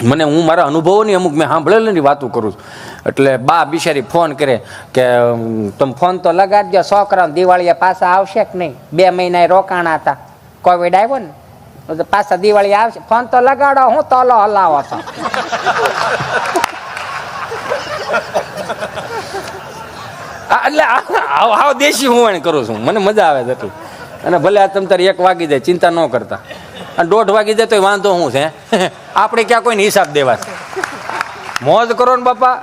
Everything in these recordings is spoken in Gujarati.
મને હું મારા અનુભવોની અમુક મેં સાંભળેલી વાતો કરું છું. એટલે બા બિચારી ફોન કરે કે તમે ફોન તો લગાડજો, છોકરા દિવાળીએ પાછા આવશે કે નહીં, 2 મહિના રોકાણા હતા, કોવિડ આવ્યો ને પાછા દિવાળી આવશે, ફોન તો લગાડો, હું તોલો હલાવો છો. એટલે આવ દેશી હું કરું છું, મને મજા આવે છે એટલું. અને ભલે આ તમ તારે 1 વાગી જાય, ચિંતા ન કરતા, અને 1:30 વાગી જાય તો વાંધો શું છે, આપણે ક્યાં કોઈને હિસાબ દેવા છે, મોજ કરો ને બાપા.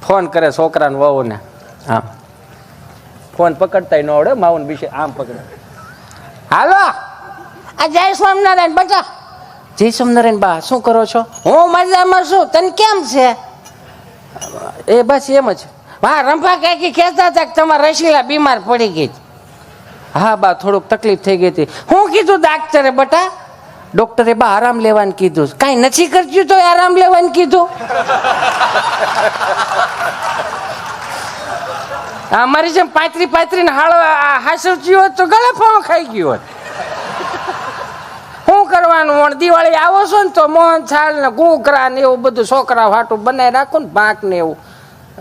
ફોન કરે છોકરાને વહુ ને, હા ફોન પકડતા ન આવડે, માઉન વિશે આમ પકડે, હાલો આ જય સ્વામિનારાયણ બચા. જય સ્વામિનારાયણ બા, શું કરો છો? હું મજામાં છું, તને કેમ છે? એ બસ એમ જ. હા રંભા કાકી કહેતા હતા કે તમારા રસીલા બીમાર પડી ગઈ. હા બા થોડુંક તકલીફ થઈ ગઈ હતી. હું કીધું ડાક્ટરે બટા? ડોક્ટરે બા આરામ લેવાનું કીધું. કાંઈ નથી કરતું તો આરામ લેવાનું કીધું. અમારી જેમ પાતરી ને હાસવતી હોત તો ગળે ફાવ ખાઈ ગયો હોત. શું કરવાનું, દિવાળી આવો છો ને તો મોહન થાળ ને ઘૂઘરા ને એવું બધું છોકરા હાટું બનાવી રાખો ને, ભાંક ને એવું,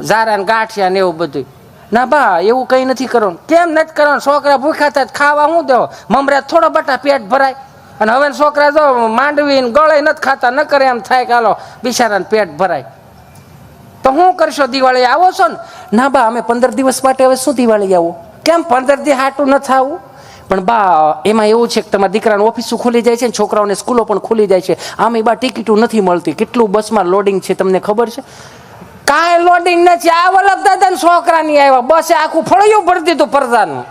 ઝારા ને ગાંઠિયા ને એવું બધું. ના બા એવું કઈ નથી કરવાનું. કેમ નથી કરવાનું? છોકરા ભૂખ્યા થાય ખાવા શું દેવો, મમરા થોડા બટા પેટ ભરાય. અને હવે છોકરા જો માંડવી ને ગળે નથી ખાતા, ન કરે એમ થાય કે હાલો બિચારાને પેટ ભરાય. તો શું કરશો? દિવાળી આવો છો ને? ના બા અમે 15 દિવસ માટે હવે શું દિવાળી આવું? કેમ 15 દી હાટું ન થવું? પણ બા એમાં એવું છે કે તમારા દીકરાની ઓફિસો ખુલી જાય છે ને છોકરાઓને સ્કૂલો પણ ખુલી જાય છે. આમ બા ટિકિટો નથી મળતી. કેટલું બસમાં લોડિંગ છે તમને ખબર છે? કાંઈ લોડિંગ નથી. આ વલ્લભ દાદા ને છોકરા ની આવ્યા, બસે આખું ફળિયું ભરી દીધું પરદાનું.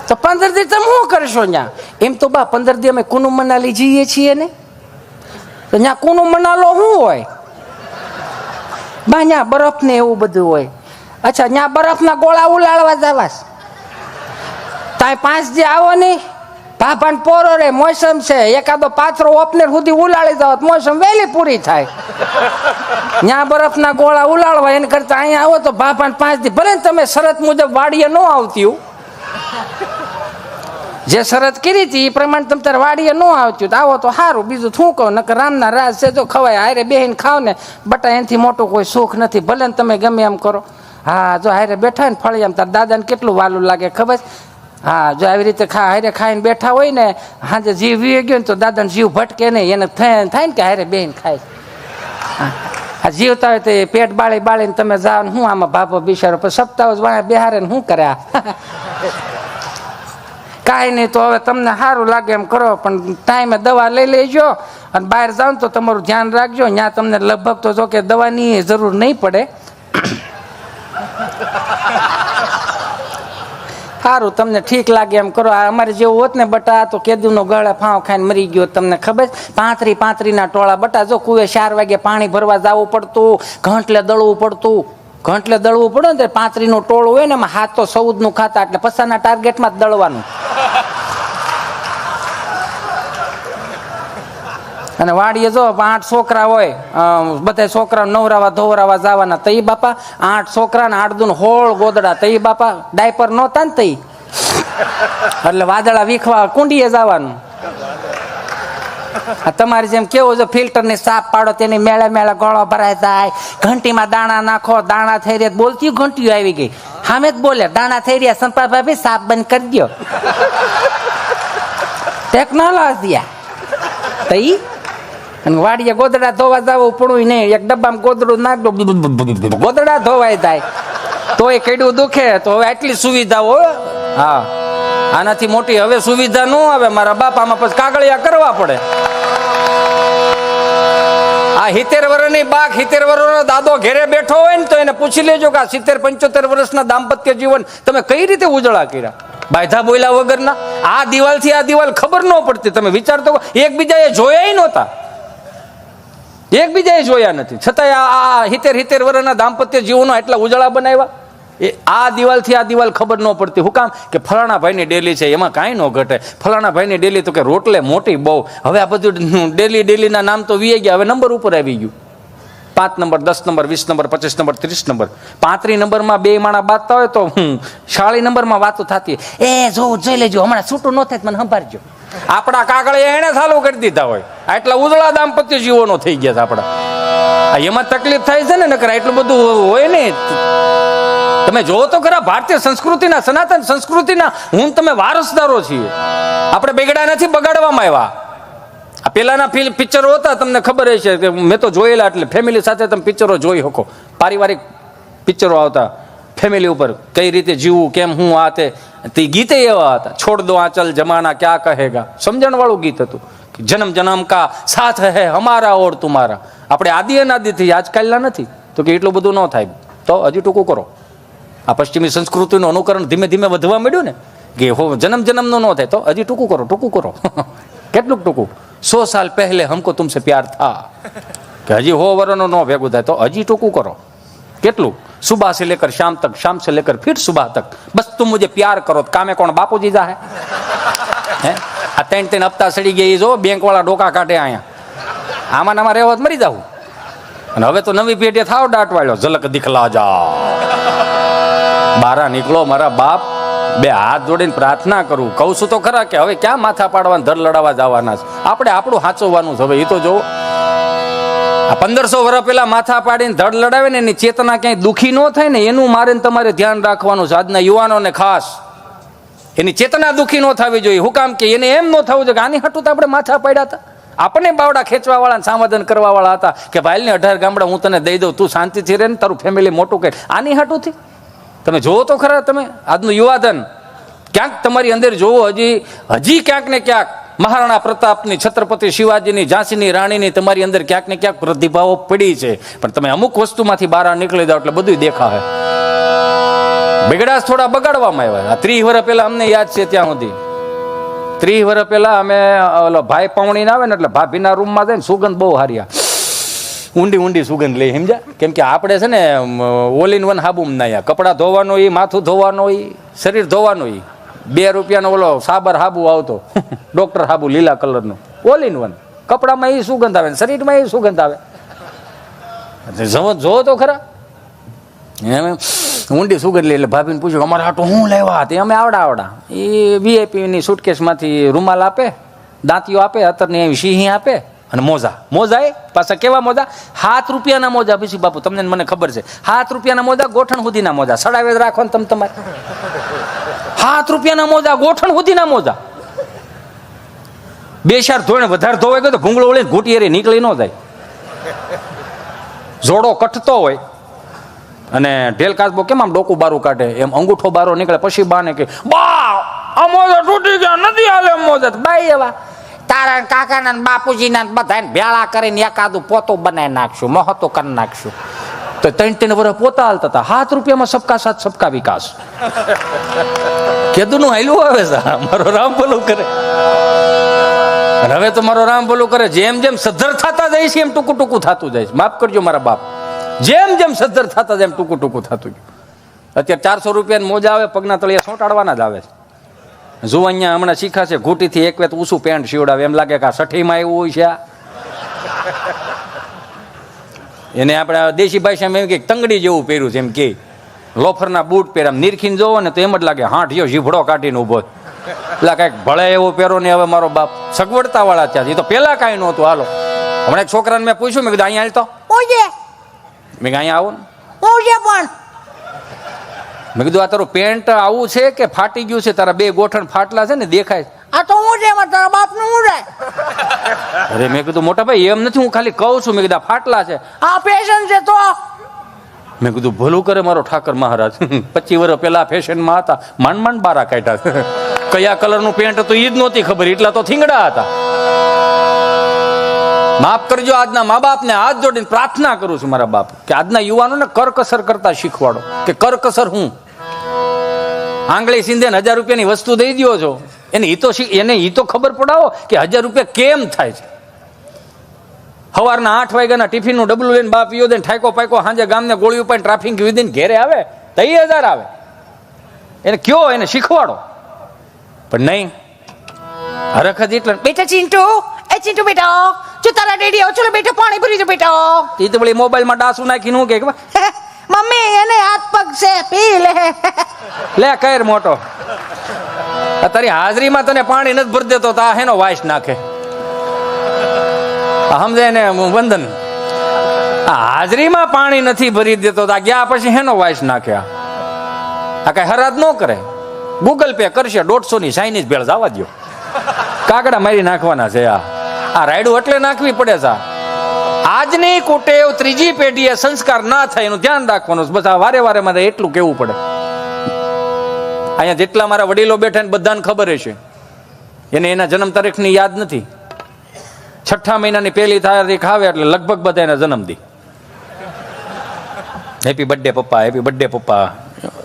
તો 15 દી તમે શું કરશો ત્યાં? એમ તો બા 15 દી અમે કુનુ મનાલી જઈએ છીએ ને, તો ત્યાં કુનુ મનાલો શું હોય બા? ત્યાં બરફ ને એવું બધું હોય. અચ્છા ત્યાં બરફના ગોળા ઉલાળવા જવાસ? ત્યાં 5 દી આવો નહીં, ભાભાન પોરો રે મોસમ છે, એકાદો પાથરો ઓપનર સુધી ઉલાળી જાવ મોસમ વહેલી પૂરી થાય. ત્યાં બરફના ગોળા ઉલાળવા એને કરતા અહીંયા આવો તો ભાભાન 5 દી. ભલે તમે શરત મુજબ વાડીએ ન આવતી, જે શરત કરી હતી એ પ્રમાણે તમે તારે વાડીએ ન આવતું આવો તો સારું. બીજું શું કહું, નકર રામના રાજ છે તો ખવાય, હારે બેહીને ખાવ ને બટા, એનાથી મોટું કોઈ સુખ નથી. ભલે ને તમે ગમે એમ કરો. હા જો હારે બેઠા ને ફળી એમ તાર દાદાને કેટલું વાલું લાગે ખબર? હા જો આવી રીતે હારે ખાઈને બેઠા હોય ને, હાજે જીવ વી ગયો ને તો દાદાને જીવ ભટકે નહીં. એને થાય ને કે હારે બેહીને ખાય. આ જીવતા હોય તો પેટ બાળીને તમે જાઓ ને, હું આમાં બાપો બિચારો સપ્તાહ જ બેહારે ને શું કરે? કાંઈ નહીં. તો હવે તમને સારું લાગે એમ કરો, પણ ટાઈમે દવા લઈ લેજો. અને બહાર જાઓ ને તો તમારું ધ્યાન રાખજો. ત્યાં તમને લગભગ તો જો કે દવાની જરૂર નહીં પડે. સારું તમને ઠીક લાગે એમ કરો. અમારે જેવું હોત ને બટા તો કેદુનો ગળે ફાંવ ખાઈને મરી ગયો. તમને ખબર? 35 ના ટોળા બટા. જો કુએ 4 વાગે પાણી ભરવા જવું પડતું, ઘંટલે દળવું પડતું. ઘંટલે દળવું પડે ને 35 નું ટોળું હોય ને એમાં 7 તો 14 નું ખાતા, એટલે પછાના ટાર્ગેટમાં જ દળવાનું. અને વાડીએ જો 8 છોકરા હોય, બધા છોકરા નવરાવા ધોવરાવા જવાના. તઈ બાપા 8 છોકરા ને 8 દૂન 16 ગોદડા. તઈ બાપા ડાયપર નહોતા ને તઈ, એટલે વાદળા વીખવા કુંડીએ જવાનું. તમારે જેમ કેવું છે ફિલ્ટર ની સાફ પાડો, તેની મેળે મેળે ગોળો ભરાય જાય. ઘંટીમાં દાણા નાખો, દાણા થઈ રહ્યા. બોલતી ઘંટીઓ આવી ગઈ, સામે જ બોલે દાણા થઈ રહ્યા, સંપા ભાભી સાફ બંધ કરી દો. ટેકનોલોજી તઈ. અને વાડીએ ગોદડા ધોવા જવું પડવું નહીં. એક ડબ્બામાં ગોદડું નાખ દો, ગોદડા ધોવાય જાય. તો એ કેડું દુખે. તો હવે આટલી સુવિધાઓ, હા આનાથી મોટી હવે સુવિધા ન આવે મારા બાપામાં. પછી કાગળિયા કરવા પડે. આ 70 વર્ષની બાક 70 વર્ષનો દાદો ઘેરે બેઠો હોય ને તો એને પૂછી લેજો કે આ 70-75 વર્ષના દાંપત્ય જીવન તમે કઈ રીતે ઉજળા કર્યા, બાયધા બોલ્યા વગરના. આ દિવાલ થી આ દિવાલ ખબર ન પડતી. તમે વિચારતો એકબીજાએ જોયા નહોતા, એકબીજાએ જોયા નથી, છતાંય આ 70 વર્ષના દાંપત્ય જીવનો એટલા ઉજળા બનાવ્યા. એ આ દિવાલ થી આ દિવાલ ખબર ન પડતી. હું કામ કે ફલાણા ભાઈની ડેલી છે એમાં કાંઈ ન ઘટે. ફલાણા ભાઈની ડેલી તો કે રોટલે મોટી બહુ. હવે આ બધું ડેલી ના નામ તો વી ગયા, હવે નંબર ઉપર આવી ગયું. 5 number, 10 number, 20 number, 25 number, 30 number, 35 નંબરમાં બે માણા બાંધતા હોય તો 40 નંબરમાં વાતો થતી એ જોઈ લેજો હમણાં છૂટું ન થાય મને સંભાળજો. આપણા કાગળિયા એને ચાલુ કરી દીધા હોય. આટલા ઉજળા દાંપત્ય જીવનો થઈ ગયા છે આપણા. એમાં તકલીફ થાય છે ને, નકર એટલું બધું હોય ને. તમે જોવો તો ખરા, ભારતીય સંસ્કૃતિના, સનાતન સંસ્કૃતિના હું તમે વારસદારો છીએ. આપણે બગડ્યા નથી, બગાડવામાં આવ્યા. આ પેલાના પિક્ચરો હતા, તમને ખબર હશે કે મેં તો જોયેલા, એટલે ફેમિલી સાથે તમે પિક્ચરો જોઈ શકો. પારિવારિક પિક્ચરો આવતા ફેમિલી ઉપર, કઈ રીતે જીવવું, કેમ હું આ તે ગીતે એવા હતા. છોડ દો આંચલ જમાના ક્યાં કહેગા, સમજણ વાળું ગીત હતું. જન્મ જન્મ કા સાથ હે હમારા ઓર તુમારા. આપણે આદિ અનાદિથી, આજકાલના નથી. તો કે એટલું બધું ન થાય તો હજી ટૂંકું કરો. આ પશ્ચિમી સંસ્કૃતિનું અનુકરણ ધીમે ધીમે વધવા માંડ્યું ને, કે હો જન્મ જન્મનું ન થાય તો હજી ટૂંકું કરો, ટૂંકું કરો. કેટલું ટૂંકું? 100 સાલ પહેલે હમકો તુમસે પ્યાર થા, કે હજી 100 વર્ષનું ન ભેગું થાય તો હજી ટૂંકું કરો. કેટલું? સુબહ से लेकर शाम तक, शाम से लेकर फिर सुबह तक, बस तुम मुझे प्यार करो. कामे कोण बापूजी જા હે? આ 3 હપ્તા સડી ગઈ જો, બેંક વાળા ડોકા કાઢે અહીંયા. આમાં આમાં રહેવા મરી જાવ. અને હવે તો નવી પેઢી થાવ દાટ વાળ્યો, ઝલક દિખલા જા. બારા નીકળો મારા બાપ, બે હાથ જોડીને પ્રાર્થના કરું. કહું છું તો ખરા કે હવે ક્યાં માથા પાડવાના, ધર લડાવવા જવાના છે. આપણે આપણું સાચવવાનું છે. હવે એ તો જોવો, આ 1500 વર્ષ પેલા માથા પાડીને ધડ લડાવે ને, એની ચેતના ક્યાંય દુખી ન થાય ને, એનું મારે તમારે ધ્યાન રાખવાનું છે. આજના યુવાનોને ખાસ એની ચેતના દુખી ન થવી જોઈએ. હું કામ કે એને એમ ન થવું જોઈએ કે આની હાટું તો આપણે માથા પાડ્યા હતા. આપણે બાવડા ખેંચવા વાળા, સંવાદન કરવા વાળા હતા કે ભાઈ ને 18 ગામડા હું તને દઈ દઉં, તું શાંતિથી રહે ને, તારું ફેમિલી મોટું કરે. આની હાટુંથી તમે જોવો તો ખરા, તમે આજનું યુવાધન ક્યાંક તમારી અંદર જોવો, હજી ક્યાંક ને ક્યાંક મહારાણા પ્રતાપની, છત્રપતિ શિવાજીની, ઝાંસીની રાણીની તમારી અંદર ક્યાંક ને ક્યાંક પ્રતિભાઓ પડી છે. પણ તમે અમુક વસ્તુમાંથી બહાર નીકળી જાઓ એટલે બધું દેખાય. બગડાશ થોડા બગાડવામાં આવ્યા. 30 વર્ષ પહેલા અમને યાદ છે, ત્યાં સુધી 30 વર્ષ પહેલા અમે ઓલો ભાઈ પાવણીને આવે ને એટલે ભાભીના રૂમમાં જાય ને, સુગંધ બહુ હારી, ઊંડી ઊંડી સુગંધ લઈ, સમજ્યા? કેમ કે આપણે છે ને ઓલ ઇન વન હાબુ ના, કપડાં ધોવાનો એ, માથું ધોવાનો એ, શરીર ધોવાનો એ. 2 રૂપિયાનો ઓલો સાબર હાબુ આવતો, ડોક્ટર હાબુ લીલા કલરનો, ઓલ ઇન વન. કપડામાં એ સુગંધ આવે, શરીરમાં એ સુગંધ આવે. જોવો તો ખરા, ઊંડી સુગંધ લઈ. એટલે ભાભીને પૂછ્યું અમારે હાટું હું લેવા હતી? અમે આવડા એ વીઆઈપીની સુટકેસમાંથી રૂમાલ આપે, દાંતીઓ આપે, અત્યારની સિંહી આપે, અને મોજા એ પાછા કેવા મોજા? 7 રૂપિયાના મોજા. પછી બાપુ તમને મને ખબર છે, 7 રૂપિયાના મોજા, ગોઠણ સુધીના મોજા. સડાવે રાખો ને તમે તમારે. 7 રૂપિયાના મોજા, ગોઠણ સુધીના મોજા. 2 ચાર ધોઈને વધારે ધોવાઈ ગયો તો ભૂંગળો વળીને ઘૂંટી એરી નીકળી ન જાય. જોડો કટતો હોય અને ઢેલ કાચબો કેમ આમ ડોકું બારું કાઢે, એમ અંગૂઠો બારો નીકળે. પછી બાને કે બા આ મોજા તૂટી ગયા, નથી હાલે મોજા. બાઈ એવા તારા કાકાના બાપુજીના બધાને ભેળા કરીને એકાદું પોતું બનાવી નાખશું, મહતો કરી નાખશું. તો 3 વર્ષ પોતા હાલતા હતા. 7 રૂપિયામાં સબકા સાથ સબકા વિકાસ. કેદું નું હાલ્યું આવે છે, મારો રામ ભલું કરે. અને હવે તો મારો રામ ભલું કરે, જેમ જેમ સદ્ધર થતા જાય છે એમ ટૂંકું ટૂંકું થતું જાય છે. માફ કરજો મારા બાપ, જેમ જેમ સદ્ધર થતા જાય એમ ટૂંકું ટૂંકું થતું ગયું. અત્યારે 400 રૂપિયાની મોજા આવે, પગના તળિયા સોંટાડવાના જ આવે છે. જો અહીંયા હમણાં શીખાશે, ઘૂંટીથી એક વેત ઊંચું પેન્ટ સીવડાવે, એમ લાગે કે આ 60માં એવું હોય છે. એને આપણે દેશી ભાષામાં એમ કે તંગડી જેવું પહેર્યું છે, એમ કે લોફરના બૂટ પહેર્યા. નિરખીને જોવો ને તો એમ જ લાગે હાંઠિયો જીભડો કાઢીને ઉભો. એટલે કઈક ભળે એવો પહેરો ને. હવે મારો બાપ સગવડતા વાળા થયા. એ તો પેલા કાંઈ નહોતું. હાલો, હમણાં એક છોકરાને મેં પૂછ્યું, મેં કીધું અહીંયા હાલ તો મેં અહીંયા આવો ને. પણ મેં કીધું આ તારું પેન્ટ આવું છે કે ફાટી ગયું છે? તારા 2 ગોઠણ ફાટલા છે ને, દેખાય. આ તો હું છે, તારા બાપ નું હું જાય. અરે મેં કીધું મોટા ભાઈ એમ નથી, હું ખાલી કહું છું. મેં કીધું ફાટલા છે. આ ફેશન છે તો. મેં કીધું ભલું કરે મારો ઠાકર મહારાજ, 25 વર્ષ પહેલા ફેશનમાં હતા, માંડ માંડ બારા કાઢ્યા. કયા કલરનું પેન્ટ હતું એ જ નહોતી ખબર, એટલા તો થીંગડા હતા. માફ કરજો, આજના મા બાપને હાથ જોડીને પ્રાર્થના કરું છું મારા બાપ, કે આજના યુવાનોને કરકસર કરતા શીખવાડો. કે કરકસર હું આંગળી સીંધે 1000 રૂપિયાની વસ્તુ દઈ દો છો, એને ઈ તો ખબર પડાવો કે 1000 રૂપિયા કેમ થાય છે. સવારના 8 વાગ્યાના ટિફિનનું ડબલું લઈને બાપ યો દે, ઠાકો પાકો સાંજે ગામને ગોળીઓ પાઈને ટ્રાફિક વિધિને ઘેરે આવે તો 1000 આવે. એને કયો, એને શીખવાડો. પણ નહીં, હરખત એટલે બેટા ચિંટુ, એ ચિંટુ બેટા જો છું તારા ડેડી આવો ચલો બેટા પાણી ભરી દો બેટા એ તો વળી મોબાઈલમાં ડાસું નાખીને હું કે ખબર? મમ્મી એને હાથ પગ છે પી લે લે કર મોટો તારી હાજરીમાં તને પાણી નથી ભરી દેતો તો આ હેનો વાઇસ નાખે સમજે ને વંદન આ હાજરીમાં પાણી નથી ભરી દેતો તો આ ગયા પછી હેનો વાઇસ નાખે આ કઈ હરાજ ન કરે ગૂગલ પે કરશે 150 ની ચાઇનીઝ ભેળ જવા દો કાગડા મારી નાખવાના છે આ રાયડું એટલે નાખવી પડે છે આજની કુટેવ ત્રીજી પેઢીએ સંસ્કાર ના થાય એનું ધ્યાન રાખવાનું બસ આ વારે વારે મારે એટલું કેવું પડે અહીંયા જેટલા મારા વડીલો બેઠા ને બધાને ખબર હશે એને એના જન્મ તારીખની યાદ નથી 6ઠા મહિનાની પહેલી તારીખ આવે એટલે લગભગ બધા એના જન્મદી હેપી બર્થડે પપ્પા હેપી બર્થડે પપ્પા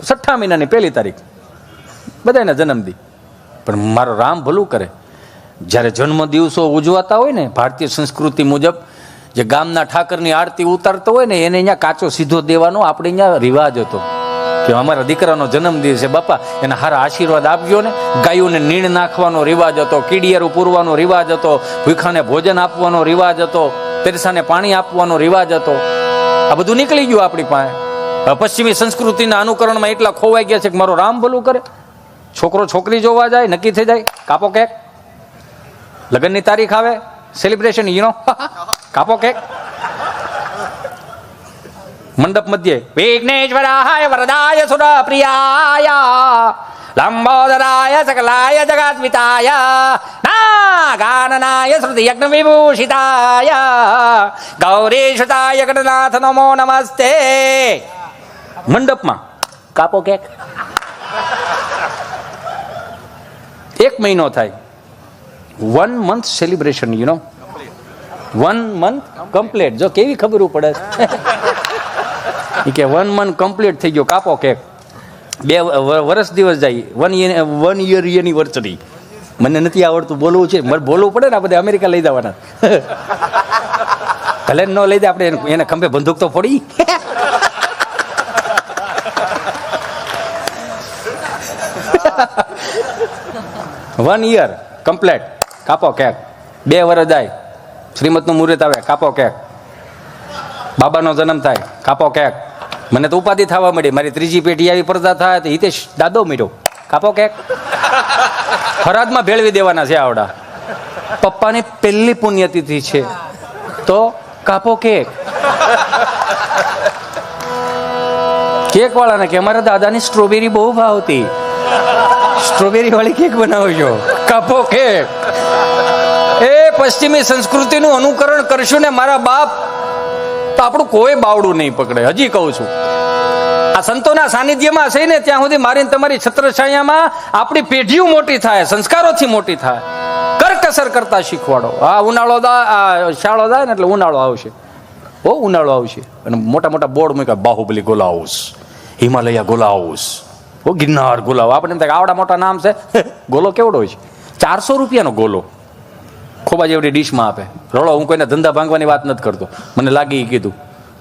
6ઠા મહિનાની પહેલી તારીખ બધા એના જન્મદી પણ મારો રામ ભલું કરે જ્યારે જન્મ દિવસો ઉજવાતા હોય ને ભારતીય સંસ્કૃતિ મુજબ જે ગામના ઠાકરની આરતી ઉતારતો હોય ને એને અહીંયા કાચો સીધો દેવાનો આપણે અહીંયા રિવાજ હતો કે અમારા દીકરાનો જન્મદિવસ છે બાપા એના હારા આશીર્વાદ આપજો ને ગાયોને નીણ નાખવાનો રિવાજ હતો કીડિયારું પૂરવાનો રિવાજ હતો ભૂખાને ભોજન આપવાનો રિવાજ હતો તેરસાને પાણી આપવાનો રિવાજ હતો આ બધું નીકળી ગયું આપણી પાસે પશ્ચિમી સંસ્કૃતિના અનુકરણમાં એટલા ખોવાઈ ગયા છે કે મારો રામ ભલું કરે છોકરો છોકરી જોવા જાય નક્કી થઈ જાય કાપો કેક લગ્નની તારીખ આવે સેલિબ્રેશન કાપો કેક મંડપ મધ્યે વિઘ્નેશ્વરાય વરદાય સુરપ્રિયાય લંબોદરાય સકલાય જગત્વિતાય નાગાનનાય શ્રુતિ યજ્ઞ વિભૂષિતાય ગૌરીશુતાય ગણનાથ નમો નમસ્તે મંડપમાં કાપો કેક 1 મહિનો થાય 1 month સેલિબ્રેશન 1 month કમ્પ્લીટ જો કેવી ખબર પડે કે 1 month કમ્પ્લીટ થઈ ગયો કાપો કેક 2 વર્ષ દિવસ જાય 1 year એનિવર્સરી મને નથી આવડતું બોલવું છે મારે બોલવું પડે ને આપણે અમેરિકા લઈ જવાના ભલે ન લઈ જાય આપણે એને ખંભે બંદૂક તો ફોડી 1 year કમ્પ્લીટ કાપો કેક 2 વર્ષ જાય શ્રીમતનું મુહૂર્ત આવે કાપો કેક બાબાનો જન્મ થાય કાપો કેક મને તો ઉપાધિ થવા મળી મારી ત્રીજી પેઢી આવી પડદા થાય તો હિતેશ દાદો મીઠો કાપો કેક ફરાદમાં ભેળવી દેવાના છે આવડા પપ્પાની પહેલી પુણ્યતિથિ છે તો કાપો કેક કેક વાળાને કે અમારા દાદાની સ્ટ્રોબેરી બહુ ભાવતી સ્ટ્રોબેરી વાળી કેક બનાવજો કાપો કેક એ પશ્ચિમી સંસ્કૃતિનું અનુકરણ કરશું ને મારા બાપ તો આપણું કોઈ બાવડું નહીં પકડે હજી કહું છું આ સંતોના સાનિધ્યમાં છે ને ત્યાં સુધી મારી તમારી છત્રછાયામાં આપણી પેઢીઓ મોટી થાય સંસ્કારોથી મોટી થાય કરકસર કરતા શીખવાડો આ ઉનાળો શાળો જાય ને એટલે ઉનાળો આવશે ઉનાળો આવશે અને મોટા મોટા બોર્ડ મૂક્યા બાહુબલી ગોલા હાઉસ હિમાલયા ગોલા હાઉસ ગિરનાર ગોલાઓ આપણે એમ આવડા મોટા નામ છે ગોલો કેવડો હોય છે 400 રૂપિયાનો ગોલો ખોબા જેવડી ડીશમાં આપે રડો હું કોઈને ધંધા ભાંગવાની વાત નથી કરતો મને લાગી કીધું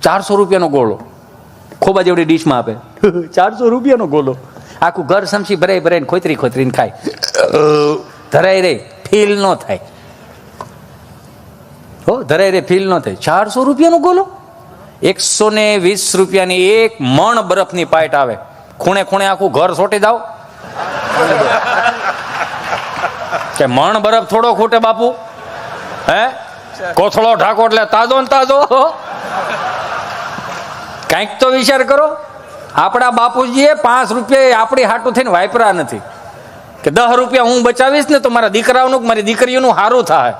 400 રૂપિયાનો ગોળો ખોબા જેવડી ડીશમાં આપે 400 રૂપિયાનો ગોલો આખું ઘર સમસી ભરાઈ ભરાઈને ખોતરીને ખાય ધરાઈ રે ફીલ ન થાય ધરાઈ રે ફીલ ન થાય 400 રૂપિયાનો ગોલો 120 રૂપિયાની 1 મણ બરફની પાઇટ આવે ખૂણે ખૂણે આખું ઘર સોટી જાવ કે મણ બરફ થોડો ખૂટે બાપુ હે કોથળો ઢાકો એટલે તાજો ને તાજો કંઈક તો વિચાર કરો આપણા બાપુજીએ 5 રૂપિયા આપણી હાટું થઈને વાપરા નથી કે 10 રૂપિયા હું બચાવીશ ને તો મારા દીકરાઓનું મારી દીકરીઓનું સારું થાય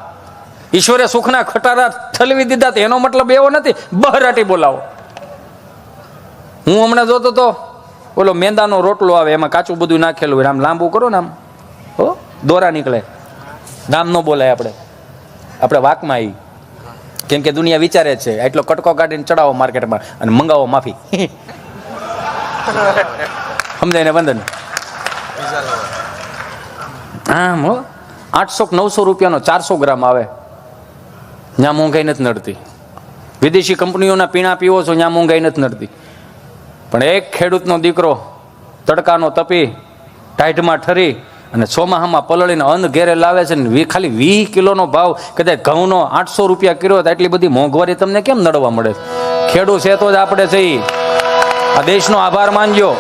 ઈશ્વરે સુખના ખટારા ઠલવી દીધા તો એનો મતલબ એવો નથી બહરાટી બોલાવો હું હમણાં જોતો તો ઓલો મેંદાનો રોટલો આવે એમાં કાચું બધું નાખેલું હોય આમ લાંબુ કરો ને આમ દોરા નીકળે નામ ન બોલાય આપણે વાકમાં આવી કેમ કે દુનિયા વિચારે છે એટલો કટકો કાઢીને ચડાવો માર્કેટમાં અને મંગાવો માફી સમજાય ને વંદન આમ 800-900 રૂપિયાનો 400 ગ્રામ આવે ત્યાં મોંઘાઈ નથી નડતી વિદેશી કંપનીઓના પીણા પીવો છો ત્યાં મોંઘાઈ નથી નડતી પણ એક ખેડૂતનો દીકરો તડકાનો તપી ટાઢમાં ઠરી અને ચોમાહામાં પલળીને અન્ન ઘેરે લાવે છે ને ખાલી 20 કિલોનો ભાવ કદાચ ઘઉંનો 800 રૂપિયા કિલો તો એટલી બધી મોંઘવારી તમને કેમ નડવા મળે? ખેડૂત છે તો જ આપણે છીએ. આ દેશનો આભાર માનજો.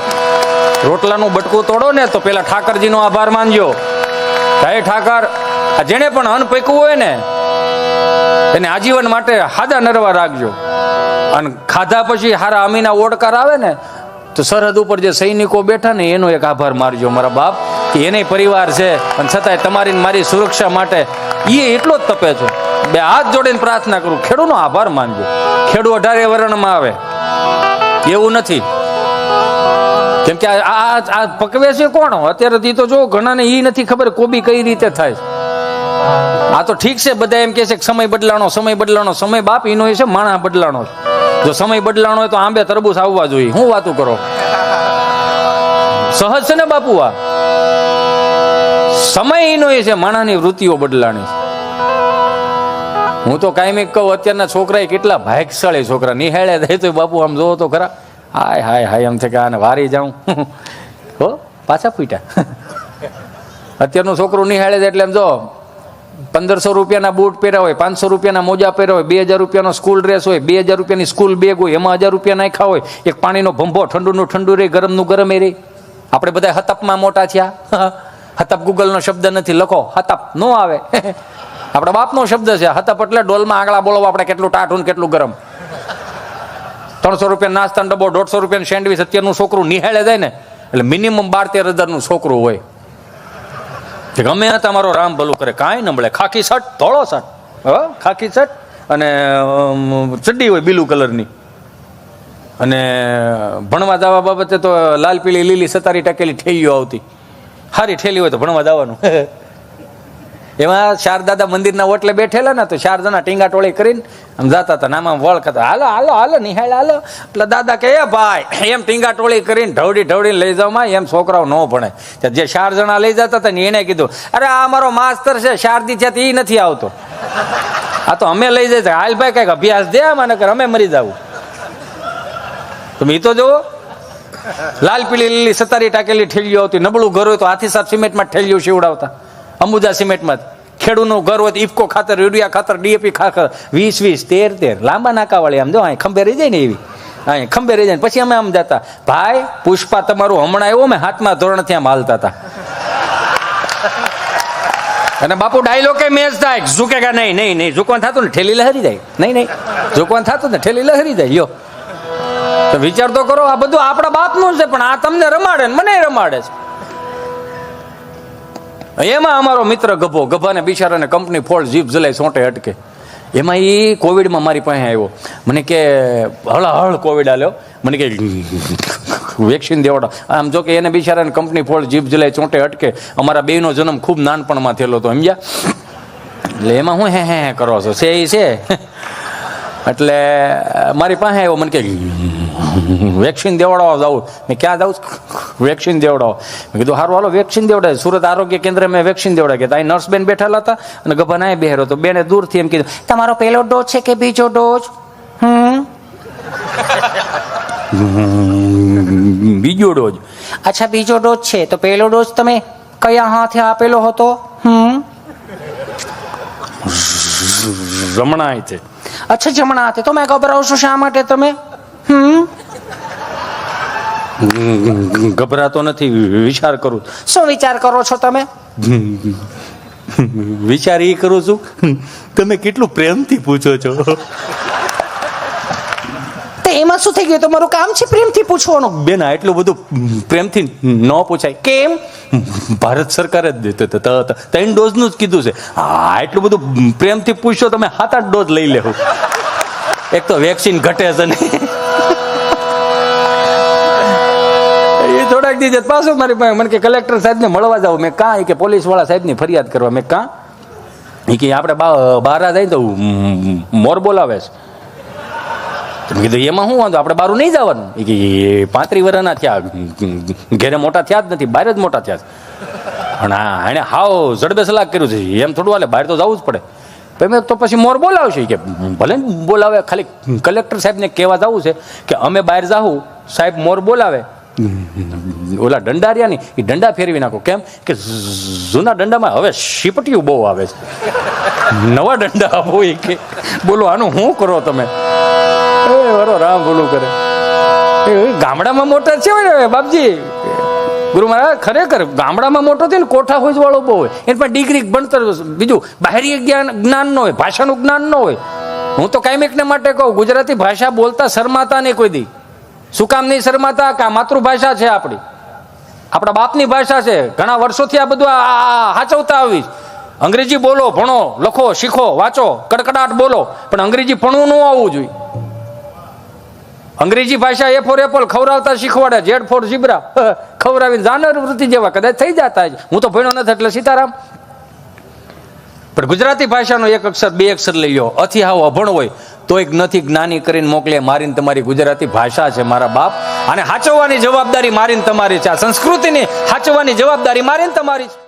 રોટલાનું બટકું તોડો ને તો પેલા ઠાકરજીનો આભાર માનજો. હે ઠાકર, આ જેણે પણ અન્ન પૈકવું હોય ને એને આજીવન માટે હાદા નરવા રાખજો. અને ખાધા પછી હારા અમીના ઓડકાર આવે ને તો સરહદ ઉપર જે સૈનિકો બેઠા ને એનો એક આભાર મારજો મારા બાપ, કે એને પરિવાર છે અને છતાંય તમારી મારી સુરક્ષા માટે એ એટલો જ તપે છે. બે હાથ જોડીને પ્રાર્થના કરું, ખેડૂતનો આભાર માનજો. ખેડૂત 18 વર્ણમાં આવે એવું નથી. કેમ કે આ પકવે છે કોણ અત્યારે? તો જો ઘણાને એ નથી ખબર કોબી કઈ રીતે થાય. આ તો ઠીક છે, બધા એમ કે છે કે સમય બદલાણો, સમય બદલાણો. સમય બાપ એનો એ છે માણસ બદલાણો. જો સમય બદલાણો હોય તો આંબે તરબૂચ આવવા જોઈએ. હું વાતું કરો? સહજ છે ને બાપુ? આ સમય એનો એ છે, માણસની વૃત્તિઓ બદલાણી છે. હું તો કાયમી કહું, અત્યારના છોકરા કેટલા ભાગ્યશાળી છોકરા. નિહાળે જાય તો બાપુ આમ જોવો તો ખરા, હાય હાય હાય એમ છે કે આને વારી જાઉં હો પાછા ફૂટ્યા. અત્યારનું છોકરું નિહાળે જાય એટલે એમ જો 1500 રૂપિયાના બૂટ પહેર્યા હોય, 500 રૂપિયાના મોજા પહેર્યા હોય, 2000 રૂપિયાનો સ્કૂલ ડ્રેસ હોય, 2000 રૂપિયાની સ્કૂલ બેગ હોય, એમાં 1000 રૂપિયા નાખ્યા હોય, એક પાણીનો ભંભો, ઠંડુનું ઠંડુ રહે, ગરમનું ગરમ એ રહે. આપણે બધા હતપમાં મોટા થયા. હતપ ગૂગલનો શબ્દ નથી, લખો હતપ નો આવે. આપણા બાપનો શબ્દ છે હતપ, એટલે ડોલમાં આગળ બોલો આપણે કેટલું ટાઢું ને કેટલું ગરમ. 300 રૂપિયા નાસ્તાનો ડબ્બો, 150 રૂપિયાનું સેન્ડવીચ. અત્યારનું છોકરું નિહાળે જાય ને એટલે મિનિમમ 12-13 હજારનું છોકરું હોય. ગમે તમારો રામ ભલું કરે, કાંઈ ન મળે. ખાખી શર્ટ, ધોળો શર્ટ, ખાખી શર્ટ અને ચડ્ડી હોય બ્લુ કલરની. અને ભણવા જવા બાબતે તો લાલ પીળી લીલી 17 ટકેલી ઠેલીઓ આવતી. સારી ઠેલી હોય તો ભણવા જવાનું. એમાં 4 દાદા મંદિરના ઓટલે બેઠેલા ને તો 4 જણા ટીંગા ટોળી કરીને આમ જતા હતા. નામાં વળ ખાતા, હાલો હાલો હાલો નિહાળ હાલો. એટલે દાદા કે એ ભાઈ એમ ટીંગા ટોળી કરીને ઢવડીને લઈ જાવમાં, એમ છોકરાઓ ન ભણે. જે 4 જણા લઈ જતા હતા ને એને કીધું, અરે આ અમારો માસ્તર છે 4 દી થયા એ નથી આવતો, આ તો અમે લઈ જઈએ. હાલ ભાઈ કઈક અભ્યાસ દે મને કર, અમે મરી જવું. તમે તો જુઓ, લાલ પીળી લીલી 17 ટાકેલી ઠેલીઓ આવતી. નબળું ઘર હોય તો હાથી સાહેબ સિમેન્ટમાં ઠેલીઓ સીવડાવતા, અંબુજા સિમેન્ટમાં. ખેડૂતનું ઘર હોય તો ઇફકો ખાતર, યુરિયા ખાતર, ડીએપી ખાતર 20-20, 13-13 લાંબા નાકા વાળી. આમ જો અહીં ખંભે રહી જાય ને એવી, અહીં ખંભે રહી જાય. પછી અમે આમ જતા, ભાઈ પુષ્પા તમારું હમણાં આવ્યો, મેં 7મા ધોરણથી આમ હાલતા હતા. અને બાપુ ડાયલોગ કઈ મેચ થાય, ઝુકેગા નહીં નહીં નહીં, ઝુકવાનું થતું ને ઠેલી લહેરી જાય. નહીં નહીં, ઝુકવાનું થતું ને ઠેલી લહેરી જાય. યો તો વિચાર તો કરો, આ બધું આપણા બાપનું છે, પણ આ તમને રમાડે ને મને રમાડે છે. એમાં અમારો મિત્ર ગભો, ગભાને બિચારાને કંપની ફોલ્ટ, જીભ જલાઈ સોંટે અટકે. એમાં એ કોવિડમાં મારી પાસે આવ્યો. મને કે હળહળ કોવિડ આલ્યો. મને કે વેક્સિન દેવડાવ. આમ જો કે એને બિચારાને કંપની ફોલ્ટ, જીભ જલાઈ ચોંટે અટકે. અમારા બેયનો જન્મ ખૂબ નાનપણમાં થયેલો હતો સમજ્યા. એટલે એમાં હું હે કરો છો છે એ છે. એટલે મારી પાસે આવ્યો. મને કે વેક્સિન દેવડાવવા જાઉં. મેં ક્યાં જાઉં? વેક્સિન દેવડાવો. મેં કીધું સારું હાલો વેક્સિન દેવડાવે. સુરત આરોગ્ય કેન્દ્ર મેં વેક્સિન દેવડાવી ગયા. અહીં નર્સ બેન બેઠેલા હતા અને ગભા ના બેહેરો તો બેને દૂરથી એમ કીધું, તમારો પહેલો ડોઝ છે કે બીજો ડોઝ? બીજો ડોઝ. અચ્છા બીજો ડોઝ છે તો પહેલો ડોઝ તમે કયા હાથે આપેલો હતો? જમણા હાથે. અચ્છા જમણા હાથે. તો મેં ગભરાવ છું શા માટે તમે? ગભરાતો નથી, વિચાર કરું. શું વિચાર કરો છો તમે? વિચાર એ કરું છું તમે કેટલું પ્રેમથી પૂછો છો. તો એમાં શું થઈ ગયું? તમારું કામ છે પ્રેમથી પૂછવાનું. બેન એટલું બધું પ્રેમથી ન પૂછાય. કેમ? ભારત સરકારે જ 3 ડોઝનું જ કીધું છે. હા એટલું બધું પ્રેમથી પૂછશો તમે 7-8 ડોઝ લઈ લેવું. એક તો વેક્સિન ઘટે છે ને એ થોડાક દી પાછું મારી પાસે મને કે કલેક્ટર સાહેબને મળવા જાવ. મેં કાં કે પોલીસ વાળા સાહેબની ફરિયાદ કરવા. મેં કાં એ કે આપણે બહાર જાય તો મોર બોલાવે છે. મેં કીધું એમાં શું વાંધો, આપણે બહાર નહીં જવાનું. એ કે 35 વર્ષના થયા, ઘેરે મોટા થયા જ નથી, બહાર જ મોટા થયા છે. પણ હા એને હાવ જડબે સલાહ કર્યું છે, એમ થોડું હાલે, બહાર તો જવું જ પડે. તો પછી મોર બોલાવશે કે ભલે બોલાવે, ખાલી કલેક્ટર સાહેબને કહેવા જવું છે કે અમે બહાર જાવું, સાહેબ મોર બોલાવે ઓલા દંડા રહ્યા ને એ દંડા ફેરવી નાખો. કેમ કે જૂના દંડામાં હવે શીપટીયું બહુ આવે છે, નવા દંડા આપો એ કે. બોલો આનું શું કરો તમે? એ વરો રામ ભૂલું કરે. ગામડામાં મોટા છે ને બાપજી, ગુરુ મહારાજ ખરેખર ગામડામાં મોટો થયો ને કોઠા હોય વાળો બહુ હોય, એની પણ ડિગ્રી ભણતર, બીજું બાહ્ય જ્ઞાન ન હોય, ભાષાનું જ્ઞાન ન હોય. હું તો કાયમિકને માટે કહું, ગુજરાતી ભાષા બોલતા શરમાતા નહીં કોઈ દી. શું કામ નહીં શરમાતા? કે આ માતૃભાષા છે આપણી, આપણા બાપની ભાષા છે. ઘણા વર્ષોથી આ બધું હાચવતા આવી. અંગ્રેજી બોલો, ભણો, લખો, શીખો, વાંચો, કડકડાટ બોલો, પણ અંગ્રેજી ભણવું ન આવવું જોઈએ. અંગ્રેજી ભાષા એ ફોર એપલ ખવડાવતા શીખવાડે, જેડ ફોર ઝીબ્રા ખવડાવીને જાનવર વૃત્તિ જેવા કદાચ થઈ જતા છે. હું તો ભણ્યો નથી એટલે સીતારામ. પણ ગુજરાતી ભાષાનો એક અક્ષર બે અક્ષર લઈ લો, અથી હાવ અભણ હોય તો એક નથી જ્ઞાની કરીને મોકલે. મારીને તમારી ગુજરાતી ભાષા છે મારા બાપ, અને હાચવવાની જવાબદારી મારીને તમારી છે. આ સંસ્કૃતિની હાચવવાની જવાબદારી મારીને તમારી છે.